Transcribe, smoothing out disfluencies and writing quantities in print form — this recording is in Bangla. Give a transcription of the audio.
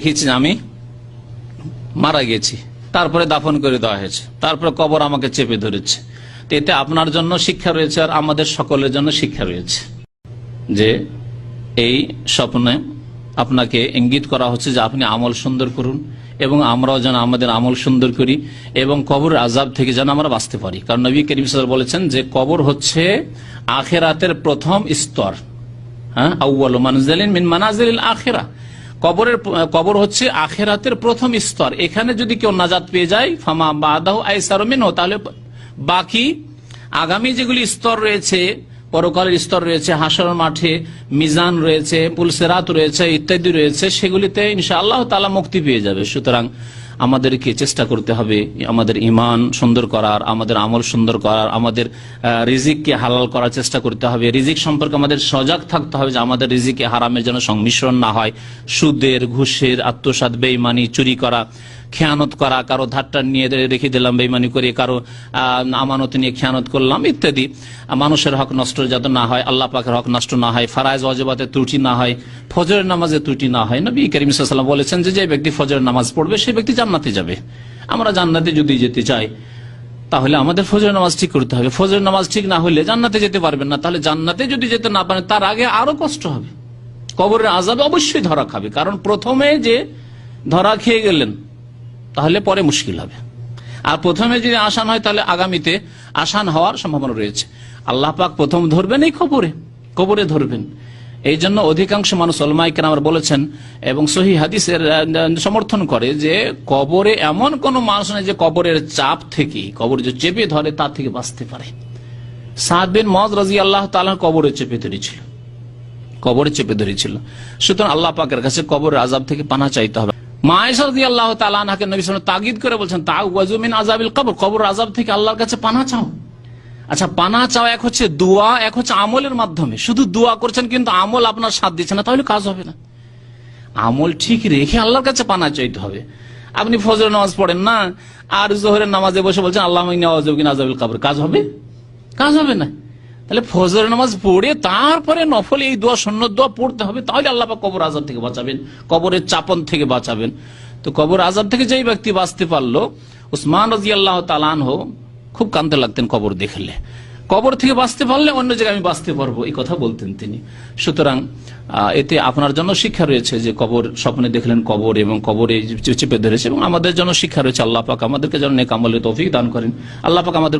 দেখেছি আমি মারা গেছি, তারপরে দাফন করে দেওয়া হয়েছে, তারপরে কবর আমাকে চেপে ধরেছে। তো এতে আপনার জন্য শিক্ষা রয়েছে আর আমাদের সকলের জন্য শিক্ষা রয়েছে যে এই স্বপ্নে আপনাকে ইঙ্গিত করা হচ্ছে যে আপনি আমল সুন্দর করুন এবং আমরাও যেন আমাদের আমল সুন্দর করি এবং কবরের আযাব থেকে যেন আমরা বাঁচতে পারি। কারণ নবী করিম সাল্লাল্লাহু আলাইহি ওয়াসাল্লাম বলেছেন যে কবর হচ্ছে আখিরাতের প্রথম স্তর, আউয়ালু মানজিলিন মিন মানাজিলিল আখিরাহ। কবর হচ্ছে আখিরাতের প্রথম স্তর। এখানে যদি কেউ নাজাত পেয়ে যায় ফামা বাদাহু আইসারু মিনহু, তাহলে বাকি আগামী যেগুলি স্তর রয়েছে, পরকালের স্তর রয়েছে, হাসরের মাঠে মিজান রয়েছে, পুলসিরাত রয়েছে, ইত্যাদি রয়েছে, সেগুলিতে ইনশাআল্লাহ তাআলা মুক্তি পেয়ে যাবে। সুতরাং আমাদেরকে চেষ্টা করতে হবে আমাদের ঈমান সুন্দর করার, আমাদের আমল সুন্দর করার, আমাদের রিজিককে হালাল করার চেষ্টা করতে হবে। রিজিক সম্পর্কে আমাদের সজাগ থাকতে হবে যে আমাদের রিজিকে হারামের যেন সংমিশ্রণ না হয়। সুদের, ঘুষের, আত্মসাৎ, বেঈমানি, চুরি করা, খেয়ানত করা, কারো ধারটা নিয়ে রেখে দিলাম বেঈমানি করে, কারো আমানত নিয়ে খেয়ানত করলাম ইত্যাদি। মানুষের হক নষ্ট যাতে না হয়, আল্লাহ পাকের হক নষ্ট না হয়, ফারায়েজ ওয়াজিবাতের ত্রুটি না হয়, ফজরের নামাজে ত্রুটি না হয়। নবী করিম সাল্লাল্লাহু আলাইহি ওয়াসাল্লাম বলেছেন যে ব্যক্তি ফজরের নামাজ পড়বে সেই ব্যক্তি জান্নাতে যাবে। আমরা জান্নাতে যদি যেতে চাই তাহলে আমাদের ফজরের নামাজ ঠিক করতে হবে। ফজরের নামাজ ঠিক না হলে জান্নাতে যেতে পারবেন না। তাহলে জান্নাতে যদি যেতে না পারেন তার আগে আরো কষ্ট হবে, কবরের আযাবে অবশ্যই ধরা খাবে। কারণ প্রথমে যে ধরা খেয়ে গেলেন তাহলে পরে মুশকিল হবে, আর প্রথমে যদি আসান হয় তাহলে আগামীতে আসান হওয়ার সম্ভাবনা রয়েছে। আল্লাহ পাক প্রথম ধরবেন এই কবরে ধরবেন। এই জন্য অধিকাংশ মানুষ উলামায়ে কেরাম বলেছেন এবং সহিহ হাদিসের সমর্থন করে যে কবরে এমন কোন মানুষ নেই যে কবরের চাপ থেকে, কবর যে চেপে ধরে তার থেকে বাঁচতে পারে। সাদ বিন মুআয রাদিয়াল্লাহু তাআলা কবরে চেপে ধরেছিল। সুতরাং আল্লাহ পাকের কাছে কবরের আযাব থেকে পানাহ চাইতে হবে। মা আয়েশা রাদিয়াল্লাহু তাআলা আনহাকে নবী সাল্লাল্লাহু আলাইহি ওয়াসাল্লাম তাগিদ করে বলছেন তাআউযু মিন আযাবিল কবর, কবরের আযাব থেকে আল্লাহর কাছে পানাহ চাও। আচ্ছা, পানাহ চাও এক হচ্ছে দোয়া, এক হচ্ছে আমলের মাধ্যমে। শুধু দোয়া করছেন কিন্তু আমল আপনার সাথ দিচ্ছে না, তাহলে কাজ হবে না। আমল ঠিক রেখে আল্লাহর কাছে পানাহ চাইতে হবে। আপনি ফজরের নামাজ পড়েন না আর যোহরের নামাজে বসে বলছেন আল্লাহুম্মা ইন্নী আউযু বিকা মিন আযাবিল কবর, কাজ হবে না। তাহলে ফজরের নামাজ পড়ে তারপরে নফল এই দোয়া, সুন্নত দোয়া পড়তে হবে, তাহলে আল্লাহ পাক কবর আযাব থেকে বাঁচাবেন, কবরের চাপন থেকে বাঁচাবেন। তো কবর আযাব থেকে যেই ব্যক্তি বাঁচতে পারলো, উসমান রাদিয়াল্লাহু তাআলা আনহু খুব কাঁদতে লাগতেন কবর দেখলে। কবর থেকে বাঁচতে পারলে অন্য জায়গায় আমি বাঁচতে পারবো, এই কথা বলতেন তিনি। সুতরাং এতে আপনার জন্য শিক্ষা রয়েছে যে কবর স্বপ্নে দেখলেন কবর এবং কবরে চেপে ধরেছে, এবং আমাদের জন্য শিক্ষা রয়েছে। আল্লাহ পাক আমাদেরকে যেন নেক আমলের তৌফিক দান করেন। আল্লাহ পাক আমাদের